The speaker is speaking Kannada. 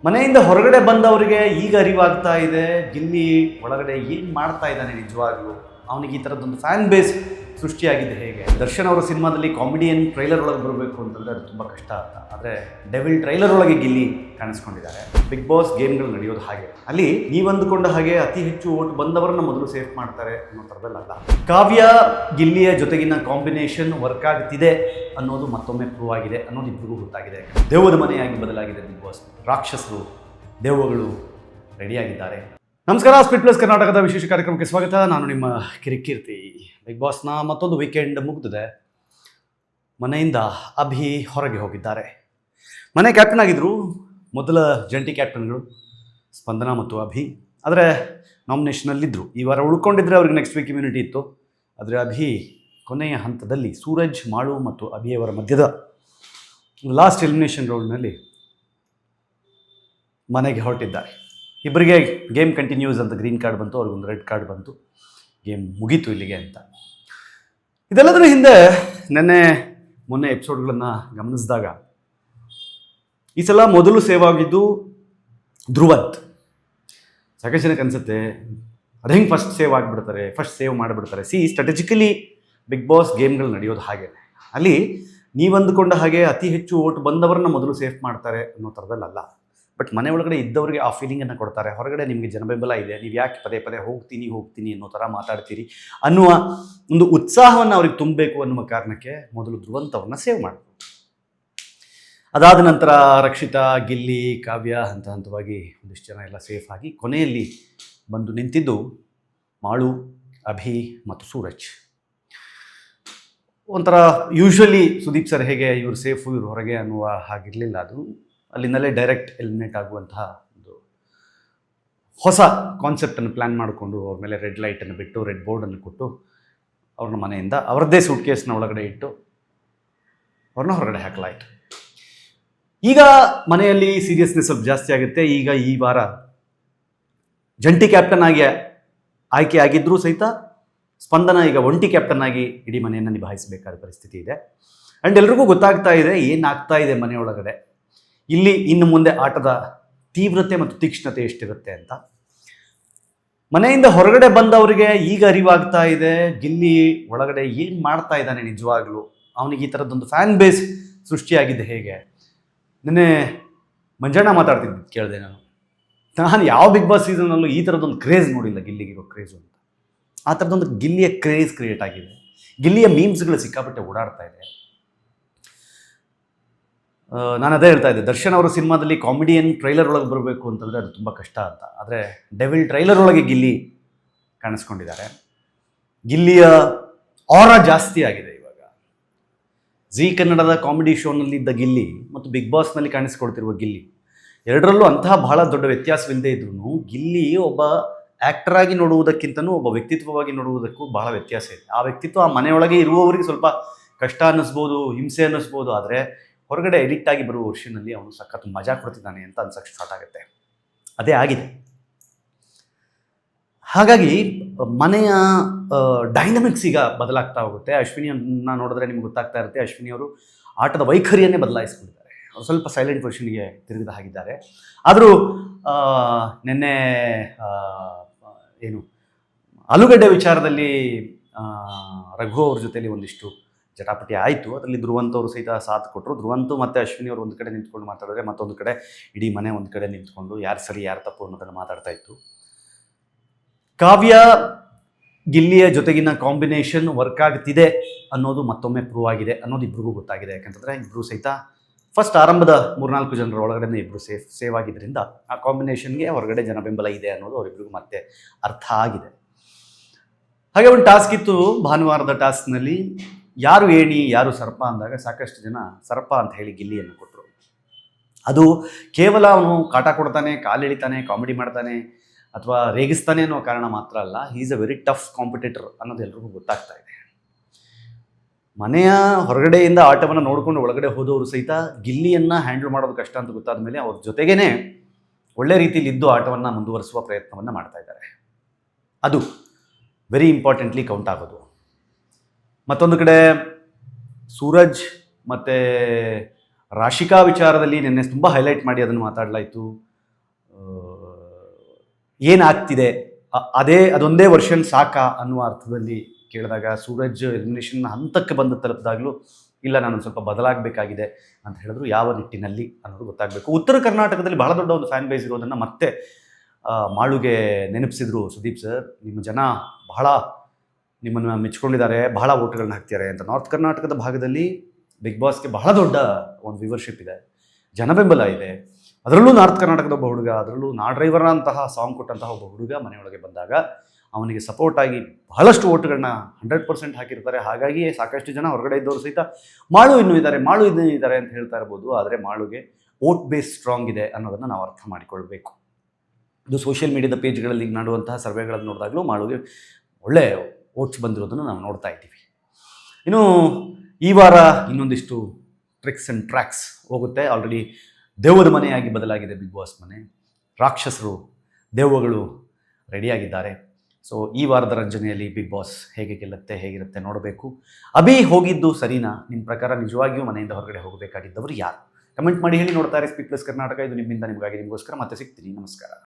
ಮನೆಯಿಂದ ಹೊರಗಡೆ ಬಂದವರಿಗೆ ಈಗ ಅರಿವಾಗ್ತಾ ಇದೆ ಗಿಲ್ಲಿ ಒಳಗಡೆ ಏನು ಮಾಡ್ತಾ ಇದ್ದಾನೆ ನಿಜವಾಗ್ಲೂ. ಅವನಿಗೆ ಈ ಥರದ್ದೊಂದು ಫ್ಯಾನ್ ಬೇಸ್ ಸೃಷ್ಟಿಯಾಗಿದೆ ಹೇಗೆ. ದರ್ಶನ್ ಅವರ ಸಿನಿಮಾದಲ್ಲಿ ಕಾಮಿಡಿಯನ್ ಟ್ರೈಲರ್ ಒಳಗೆ ಬರಬೇಕು ಅಂತಂದರೆ ಅದು ತುಂಬ ಕಷ್ಟ ಅಂತ. ಆದರೆ ಡೆವಿಲ್ ಟ್ರೈಲರ್ ಒಳಗೆ ಗಿಲ್ಲಿ ಕಾಣಿಸ್ಕೊಂಡಿದ್ದಾರೆ. ಬಿಗ್ ಬಾಸ್ ಗೇಮ್ಗಳು ನಡೆಯೋದು ಹಾಗೆ. ಅಲ್ಲಿ ನೀವು ಅಂದುಕೊಂಡ ಹಾಗೆ ಅತಿ ಹೆಚ್ಚು ಓಟ್ ಬಂದವರನ್ನ ಮೊದಲು ಸೇಫ್ ಮಾಡ್ತಾರೆ ಅನ್ನೋ ಥರದಲ್ಲ. ಕಾವ್ಯ ಗಿಲ್ಲಿಯ ಜೊತೆಗಿನ ಕಾಂಬಿನೇಷನ್ ವರ್ಕ್ ಆಗ್ತಿದೆ ಅನ್ನೋದು ಮತ್ತೊಮ್ಮೆ ಪ್ರೂವ್ ಆಗಿದೆ ಅನ್ನೋದು ಇಬ್ಬರಿಗೂ ಗೊತ್ತಾಗಿದೆ. ದೇವದ ಮನೆಯಾಗಿ ಬದಲಾಗಿದೆ ಬಿಗ್ ಬಾಸ್. ರಾಕ್ಷಸರು ದೇವಗಳು ರೆಡಿಯಾಗಿದ್ದಾರೆ. ನಮಸ್ಕಾರ, ಸ್ಪಿಟ್ ಪ್ಲಸ್ ಕರ್ನಾಟಕದ ವಿಶೇಷ ಕಾರ್ಯಕ್ರಮಕ್ಕೆ ಸ್ವಾಗತ. ನಾನು ನಿಮ್ಮ ಕಿರಿಕೀರ್ತಿ. ಬಿಗ್ ಬಾಸ್ನ ಮತ್ತೊಂದು ವೀಕೆಂಡ್ ಮುಗಿದಿದೆ. ಮನೆಯಿಂದ ಅಭಿ ಹೊರಗೆ ಹೋಗಿದ್ದಾರೆ. ಮನೆ ಕ್ಯಾಪ್ಟನ್ ಆಗಿದ್ದರು ಮೊದಲ ಜಂಟಿ ಕ್ಯಾಪ್ಟನ್ಗಳು ಸ್ಪಂದನ ಮತ್ತು ಅಭಿ. ಆದರೆ ನಾಮಿನೇಷನಲ್ಲಿದ್ದರು. ಈ ವಾರ ಉಳ್ಕೊಂಡಿದ್ರೆ ಅವ್ರಿಗೆ ನೆಕ್ಸ್ಟ್ ವೀಕ್ ಇಮ್ಯುನಿಟಿ ಇತ್ತು. ಆದರೆ ಅಭಿ ಕೊನೆಯ ಹಂತದಲ್ಲಿ ಸೂರಜ್, ಮಾಳು ಮತ್ತು ಅಭಿಯವರ ಮಧ್ಯದ ಲಾಸ್ಟ್ ಎಲಿಮಿನೇಷನ್ ರೌಂಡ್ನಲ್ಲಿ ಮನೆಗೆ ಹೊರಟಿದ್ದಾರೆ. ಇಬ್ಬರಿಗೆ ಗೇಮ್ ಕಂಟಿನ್ಯೂಸ್ ಅಂತ ಗ್ರೀನ್ ಕಾರ್ಡ್ ಬಂತು, ಅವ್ರಿಗೊಂದು ರೆಡ್ ಕಾರ್ಡ್ ಬಂತು. ಗೇಮ್ ಮುಗೀತು ಇಲ್ಲಿಗೆ ಅಂತ. ಇದೆಲ್ಲದರ ಹಿಂದೆ ಮೊನ್ನೆ ಎಪಿಸೋಡ್ಗಳನ್ನು ಗಮನಿಸಿದಾಗ ಈ ಸಲ ಮೊದಲು ಸೇವ್ ಆಗಿದ್ದು ಧ್ರುವಂತ್. ಸಾಕಷ್ಟು ಜನಕ್ಕೆ ಅನಿಸುತ್ತೆ ಅದು ಹೆಂಗೆ ಫಸ್ಟ್ ಸೇವ್ ಆಗಿಬಿಡ್ತಾರೆ, ಫಸ್ಟ್ ಸೇವ್ ಮಾಡಿಬಿಡ್ತಾರೆ. ಸ್ಟ್ರಾಟಜಿಕಲಿ ಬಿಗ್ ಬಾಸ್ ಗೇಮ್ಗಳು ನಡೆಯೋದು ಹಾಗೆ. ಅಲ್ಲಿ ನೀವು ಅಂದುಕೊಂಡ ಹಾಗೆ ಅತಿ ಹೆಚ್ಚು ಓಟ್ ಬಂದವರನ್ನ ಮೊದಲು ಸೇಫ್ ಮಾಡ್ತಾರೆ ಅನ್ನೋ ಥರದಲ್ಲ. ಬಟ್ ಮನೆ ಒಳಗಡೆ ಇದ್ದವರಿಗೆ ಆ ಫೀಲಿಂಗನ್ನು ಕೊಡ್ತಾರೆ. ಹೊರಗಡೆ ನಿಮಗೆ ಜನಬೆಂಬಲ ಇದೆ, ನೀವು ಯಾಕೆ ಪದೇ ಪದೇ ಹೋಗ್ತೀನಿ ಅನ್ನೋ ಥರ ಮಾತಾಡ್ತೀರಿ ಅನ್ನುವ ಒಂದು ಉತ್ಸಾಹವನ್ನು ಅವ್ರಿಗೆ ತುಂಬಬೇಕು ಅನ್ನುವ ಕಾರಣಕ್ಕೆ ಮೊದಲು ಧ್ರುವಂತ್ ಅವ್ರನ್ನ ಸೇವ್ ಮಾಡಬೇಕು. ಅದಾದ ನಂತರ ರಕ್ಷಿತಾ, ಗಿಲ್ಲಿ, ಕಾವ್ಯ ಹಂತವಾಗಿ ಒಂದಿಷ್ಟು ಜನ ಎಲ್ಲ ಸೇಫ್ ಆಗಿ ಕೊನೆಯಲ್ಲಿ ಬಂದು ನಿಂತಿದ್ದು ಮಾಳು, ಅಭಿ ಮತ್ತು ಸೂರಜ್. ಒಂಥರ ಯೂಶ್ವಲಿ ಸುದೀಪ್ ಸರ್ ಹೇಗೆ ಇವರು ಸೇಫು ಇವರು ಹೊರಗೆ ಅನ್ನುವ ಹಾಗಿರಲಿಲ್ಲ. ಅದು ಅಲ್ಲಿಂದಲೇ ಡೈರೆಕ್ಟ್ ಎಲಿಮಿನೇಟ್ ಆಗುವಂತಹ ಒಂದು ಹೊಸ ಕಾನ್ಸೆಪ್ಟನ್ನು ಪ್ಲ್ಯಾನ್ ಮಾಡಿಕೊಂಡು ಅವ್ರ ಮೇಲೆ ರೆಡ್ ಲೈಟನ್ನು ಬಿಟ್ಟು ರೆಡ್ ಬೋರ್ಡನ್ನು ಕೊಟ್ಟು ಅವ್ರನ್ನ ಮನೆಯಿಂದ ಅವರದ್ದೇ ಸೂಟ್ ಕೇಸ್ನ ಒಳಗಡೆ ಇಟ್ಟು ಅವ್ರನ್ನ ಹೊರಗಡೆ ಹಾಕಲಾಯಿತು. ಈಗ ಮನೆಯಲ್ಲಿ ಸೀರಿಯಸ್ನೆಸ್ ಸ್ವಲ್ಪ ಜಾಸ್ತಿ ಆಗುತ್ತೆ. ಈಗ ಈ ವಾರ ಜಂಟಿ ಕ್ಯಾಪ್ಟನ್ ಆಗಿ ಆಯ್ಕೆ ಆಗಿದ್ದರೂ ಸಹಿತ ಸ್ಪಂದನ ಈಗ ಒಂಟಿ ಕ್ಯಾಪ್ಟನ್ ಆಗಿ ಇಡೀ ಮನೆಯನ್ನು ನಿಭಾಯಿಸಬೇಕಾದ ಪರಿಸ್ಥಿತಿ ಇದೆ. ಆ್ಯಂಡ್ ಎಲ್ರಿಗೂ ಗೊತ್ತಾಗ್ತಾ ಇದೆ ಏನಾಗ್ತಾ ಇದೆ ಮನೆಯೊಳಗಡೆ. ಇಲ್ಲಿ ಇನ್ನು ಮುಂದೆ ಆಟದ ತೀವ್ರತೆ ಮತ್ತು ತೀಕ್ಷ್ಣತೆ ಎಷ್ಟಿರುತ್ತೆ ಅಂತ. ಮನೆಯಿಂದ ಹೊರಗಡೆ ಬಂದವರಿಗೆ ಈಗ ಅರಿವಾಗ್ತಾ ಇದೆ ಗಿಲ್ಲಿ ಒಳಗಡೆ ಏನು ಮಾಡ್ತಾ ಇದ್ದಾನೆ ನಿಜವಾಗ್ಲೂ. ಅವನಿಗೆ ಈ ಥರದ್ದೊಂದು ಫ್ಯಾನ್ ಬೇಸ್ ಸೃಷ್ಟಿಯಾಗಿದೆ ಹೇಗೆ. ನೆನ್ನೆ ಮಂಜಣ್ಣ ಮಾತಾಡ್ತಿದ್ದು ಕೇಳಿದೆ ನಾನು ಯಾವ ಬಿಗ್ ಬಾಸ್ ಸೀಸನ್ನಲ್ಲೂ ಈ ಥರದ್ದೊಂದು ಕ್ರೇಜ್ ನೋಡಿಲ್ಲ ಗಿಲ್ಲಿಗಿರೋ ಕ್ರೇಜು ಅಂತ. ಆ ಥರದ್ದೊಂದು ಗಿಲ್ಲಿಯ ಕ್ರೇಜ್ ಕ್ರಿಯೇಟ್ ಆಗಿದೆ. ಗಿಲ್ಲಿಯ ಮೀಮ್ಸ್ಗಳು ಸಿಕ್ಕಾಪಟ್ಟೆ ಓಡಾಡ್ತಾ ಇದೆ. ನಾನು ಅದೇ ಹೇಳ್ತಾ ಇದ್ದೆ, ದರ್ಶನ್ ಅವರ ಸಿನಿಮಾದಲ್ಲಿ ಕಾಮಿಡಿಯನ್ ಟ್ರೈಲರ್ ಒಳಗೆ ಬರಬೇಕು ಅಂತಂದರೆ ಅದು ತುಂಬ ಕಷ್ಟ ಅಂತ. ಆದರೆ ಡೆವಿಲ್ ಟ್ರೈಲರ್ ಒಳಗೆ ಗಿಲ್ಲಿ ಕಾಣಿಸ್ಕೊಂಡಿದ್ದಾರೆ. ಗಿಲ್ಲಿಯ ಆರಾ ಜಾಸ್ತಿ ಆಗಿದೆ ಇವಾಗ. ಜೀ ಕನ್ನಡದ ಕಾಮಿಡಿ ಶೋನಲ್ಲಿದ್ದ ಗಿಲ್ಲಿ ಮತ್ತು ಬಿಗ್ ಬಾಸ್ನಲ್ಲಿ ಕಾಣಿಸ್ಕೊಳ್ತಿರುವ ಗಿಲ್ಲಿ ಎರಡರಲ್ಲೂ ಅಂತಹ ಬಹಳ ದೊಡ್ಡ ವ್ಯತ್ಯಾಸವಿಲ್ಲದೆ ಇದ್ರೂ ಗಿಲ್ಲಿ ಒಬ್ಬ ಆ್ಯಕ್ಟರ್ ಆಗಿ ನೋಡುವುದಕ್ಕಿಂತನೂ ಒಬ್ಬ ವ್ಯಕ್ತಿತ್ವವಾಗಿ ನೋಡುವುದಕ್ಕೂ ಬಹಳ ವ್ಯತ್ಯಾಸ ಇದೆ. ಆ ವ್ಯಕ್ತಿತ್ವ ಆ ಮನೆಯೊಳಗೆ ಇರುವವರಿಗೆ ಸ್ವಲ್ಪ ಕಷ್ಟ ಅನ್ನಿಸ್ಬೋದು, ಹಿಂಸೆ ಅನ್ನಿಸ್ಬೋದು. ಆದರೆ ಹೊರಗಡೆ ಎಡಿಕ್ಟ್ ಆಗಿ ಬರುವ ವರ್ಷನಲ್ಲಿ ಅವನು ಸಖತ್ತು ಮಜಾ ಕೊಡ್ತಿದ್ದಾನೆ ಅಂತ ಅನ್ಸಕ್ಕೆ ಸ್ಟಾರ್ಟ್ ಆಗುತ್ತೆ. ಅದೇ ಆಗಿದೆ. ಹಾಗಾಗಿ ಮನೆಯ ಡೈನಮಿಕ್ಸ್ ಈಗ ಬದಲಾಗ್ತಾ ಹೋಗುತ್ತೆ. ಅಶ್ವಿನಿಯನ್ನ ನೋಡಿದ್ರೆ ನಿಮ್ಗೆ ಗೊತ್ತಾಗ್ತಾ ಇರುತ್ತೆ, ಅಶ್ವಿನಿ ಅವರು ಆಟದ ವೈಖರಿಯನ್ನೇ ಬದಲಾಯಿಸ್ಕೊಂಡಿದ್ದಾರೆ. ಅವರು ಸ್ವಲ್ಪ ಸೈಲೆಂಟ್ ವರ್ಷನ್ಗೆ ತಿರುಗಿದ ಹಾಗಿದ್ದಾರೆ. ಆದರೂ ನಿನ್ನೆ ಆಲೂಗಡ್ಡೆ ವಿಚಾರದಲ್ಲಿ ರಘು ಅವ್ರ ಜೊತೆಲಿ ಒಂದಿಷ್ಟು ಜಟಾಪಟಿ ಆಯಿತು. ಅದರಲ್ಲಿ ಧ್ರುವಂತ್ ಅವರು ಸಹಿತ ಸಾಥ್ ಕೊಟ್ಟರು. ಧ್ರುವಂತ್ ಮತ್ತು ಅಶ್ವಿನಿ ಅವರು ಒಂದು ಕಡೆ ನಿಂತ್ಕೊಂಡು ಮಾತಾಡಿದ್ರೆ ಮತ್ತೊಂದು ಕಡೆ ಇಡೀ ಮನೆ ಒಂದು ಕಡೆ ನಿಂತ್ಕೊಂಡು ಯಾರು ಸರಿ ಯಾರು ತಪ್ಪು ಅನ್ನೋದನ್ನು ಮಾತಾಡ್ತಾ ಇತ್ತು. ಕಾವ್ಯ ಗಿಲ್ಲಿಯ ಜೊತೆಗಿನ ಕಾಂಬಿನೇಷನ್ ವರ್ಕ್ ಆಗ್ತಿದೆ ಅನ್ನೋದು ಮತ್ತೊಮ್ಮೆ ಪ್ರೂವ್ ಆಗಿದೆ ಅನ್ನೋದು ಇಬ್ಬರಿಗೂ ಗೊತ್ತಾಗಿದೆ. ಯಾಕಂತಂದರೆ ಇಬ್ಬರು ಸಹಿತ ಫಸ್ಟ್ ಆರಂಭದ 3-4 ಜನರ ಒಳಗಡೆ ಇಬ್ಬರು ಸೇವ್ ಆಗಿದ್ದರಿಂದ ಆ ಕಾಂಬಿನೇಷನ್ಗೆ ಹೊರಗಡೆ ಜನ ಬೆಂಬಲ ಇದೆ ಅನ್ನೋದು ಅವರಿಬ್ಬರಿಗೂ ಮತ್ತೆ ಅರ್ಥ ಆಗಿದೆ. ಹಾಗೆ ಒಂದು ಟಾಸ್ಕ್ ಇತ್ತು ಭಾನುವಾರದ ಟಾಸ್ಕ್ನಲ್ಲಿ, ಯಾರು ಏಣಿ ಯಾರು ಸರ್ಪ ಅಂದಾಗ ಸಾಕಷ್ಟು ಜನ ಸರ್ಪ ಅಂತ ಹೇಳಿ ಗಿಲ್ಲಿಯನ್ನು ಕೊಟ್ಟರು. ಅದು ಕೇವಲ ಅವನು ಕಾಟ ಕೊಡ್ತಾನೆ, ಕಾಲೆಳಿತಾನೆ, ಕಾಮಿಡಿ ಮಾಡ್ತಾನೆ ಅಥವಾ ರೇಗಿಸ್ತಾನೆ ಅನ್ನೋ ಕಾರಣ ಮಾತ್ರ ಅಲ್ಲ, he is a very tough competitor ಅನ್ನೋದು ಎಲ್ರಿಗೂ ಗೊತ್ತಾಗ್ತಾ ಇದೆ. ಮನೆಯ ಹೊರಗಡೆಯಿಂದ ಆಟವನ್ನು ನೋಡಿಕೊಂಡು ಒಳಗಡೆ ಹೋದವರು ಸಹಿತ ಗಿಲ್ಲಿಯನ್ನು ಹ್ಯಾಂಡಲ್ ಮಾಡೋದು ಕಷ್ಟ ಅಂತ ಗೊತ್ತಾದ ಮೇಲೆ ಅವ್ರ ಜೊತೆಗೇ ಒಳ್ಳೆ ರೀತಿಯಲ್ಲಿ ಇದ್ದು ಆಟವನ್ನು ಮುಂದುವರಿಸುವ ಪ್ರಯತ್ನವನ್ನು ಮಾಡ್ತಾ ಇದ್ದಾರೆ. ಅದು ವೆರಿ ಇಂಪಾರ್ಟೆಂಟ್ಲಿ ಕೌಂಟ್ ಆಗೋದು. ಮತ್ತೊಂದು ಕಡೆ ಸೂರಜ್ ಮತ್ತು ರಾಶಿಕಾ ವಿಚಾರದಲ್ಲಿ ನಿನ್ನೆ ತುಂಬ ಹೈಲೈಟ್ ಮಾಡಿ ಅದನ್ನು ಮಾತಾಡಲಾಯಿತು. ಏನಾಗ್ತಿದೆ ಅದೊಂದೇ ವರ್ಷನ್ ಸಾಕಾ ಅನ್ನುವ ಅರ್ಥದಲ್ಲಿ ಕೇಳಿದಾಗ ಸೂರಜ್ ಎಲಿಮಿನೇಷನ್ ಹಂತಕ್ಕೆ ಬಂದು ತಲುಪಿದಾಗಲೂ ಇಲ್ಲ ನಾನು ಸ್ವಲ್ಪ ಬದಲಾಗಬೇಕಾಗಿದೆ ಅಂತ ಹೇಳಿದ್ರು. ಯಾವ ನಿಟ್ಟಿನಲ್ಲಿ ಅನ್ನೋದು ಗೊತ್ತಾಗಬೇಕು. ಉತ್ತರ ಕರ್ನಾಟಕದಲ್ಲಿ ಬಹಳ ದೊಡ್ಡ ಒಂದು ಫ್ಯಾನ್ ಬೇಸ್ ಇರೋದನ್ನು ಮತ್ತೆ ಮಾಳುಗೆ ನೆನಪಿಸಿದ್ರು ಸುದೀಪ್ ಸರ್. ನಿಮ್ಮ ಜನ ಬಹಳ ನಿಮ್ಮನ್ನು ಮೆಚ್ಕೊಂಡಿದ್ದಾರೆ, ಬಹಳ ಓಟ್ಗಳನ್ನ ಹಾಕ್ತಿದ್ದಾರೆ ಅಂತ. ನಾರ್ತ್ ಕರ್ನಾಟಕದ ಭಾಗದಲ್ಲಿ ಬಿಗ್ ಬಾಸ್ಗೆ ಬಹಳ ದೊಡ್ಡ ಒಂದು ವ್ಯೂವರ್ಶಿಪ್ ಇದೆ, ಜನಬೆಂಬಲ ಇದೆ. ಅದರಲ್ಲೂ ನಾರ್ತ್ ಕರ್ನಾಟಕದ ಒಬ್ಬ ಹುಡುಗ, ಅದರಲ್ಲೂ ನಾ ಡ್ರೈವರ್ ಅಂತಹ ಸಾಂಗ್ ಕೊಟ್ಟಂತಹ ಒಬ್ಬ ಹುಡುಗ ಮನೆಯೊಳಗೆ ಬಂದಾಗ ಅವನಿಗೆ ಸಪೋರ್ಟ್ ಆಗಿ ಬಹಳಷ್ಟು ಓಟ್ಗಳನ್ನ 100% ಹಾಕಿರ್ತಾರೆ. ಹಾಗಾಗಿ ಸಾಕಷ್ಟು ಜನ ಹೊರಗಡೆ ಇದ್ದವರು ಸಹಿತ ಮಾಳು ಇನ್ನೂ ಇದ್ದಾರೆ ಅಂತ ಹೇಳ್ತಾ ಇರ್ಬೋದು. ಆದರೆ ಮಾಳುಗೆ ಓಟ್ ಬೇಸ್ ಸ್ಟ್ರಾಂಗ್ ಇದೆ ಅನ್ನೋದನ್ನು ನಾವು ಅರ್ಥ ಮಾಡಿಕೊಳ್ಬೇಕು. ಇದು ಸೋಷಿಯಲ್ ಮೀಡಿಯಾದ ಪೇಜ್ಗಳಲ್ಲಿ ಮಾಡುವಂತಹ ಸರ್ವೆಗಳನ್ನು ನೋಡಿದಾಗಲೂ ಮಾಳುಗೆ ಒಳ್ಳೆ ಓಟ್ಸ್ ಬಂದಿರೋದನ್ನು ನಾವು ನೋಡ್ತಾ ಇದ್ದೀವಿ. ಇನ್ನು ಈ ವಾರ ಇನ್ನೊಂದಿಷ್ಟು ಟ್ರಿಕ್ಸ್ ಆ್ಯಂಡ್ ಟ್ರ್ಯಾಕ್ಸ್ ಹೋಗುತ್ತೆ. ಆಲ್ರೆಡಿ ದೆವ್ವದ ಮನೆಯಾಗಿ ಬದಲಾಗಿದೆ ಬಿಗ್ ಬಾಸ್ ಮನೆ. ರಾಕ್ಷಸರು, ದೆವ್ವಗಳು ರೆಡಿಯಾಗಿದ್ದಾರೆ. ಸೊ ಈ ವಾರದ ರಂಜನೆಯಲ್ಲಿ ಬಿಗ್ ಬಾಸ್ ಹೇಗೆ ಗೆಲ್ಲುತ್ತೆ, ಹೇಗಿರುತ್ತೆ ನೋಡಬೇಕು. ಅಭಿ ಹೋಗಿದ್ದು ಸರಿನಾ? ನಿಮ್ಮ ಪ್ರಕಾರ ನಿಜವಾಗಿಯೂ ಮನೆಯಿಂದ ಹೊರಗಡೆ ಹೋಗಬೇಕಾಗಿದ್ದವರು ಯಾರು? ಕಮೆಂಟ್ ಮಾಡಿ ಹೇಳಿ. ನೋಡ್ತಾರೆ ಸ್ಪೀಕ್ ಪ್ಲಸ್ ಕರ್ನಾಟಕ. ಇದು ನಿಮ್ಮಿಂದ ನಿಮಗಾಗಿ, ನಿಮಗೋಸ್ಕರ. ಮತ್ತೆ ಸಿಗ್ತೀನಿ. ನಮಸ್ಕಾರ.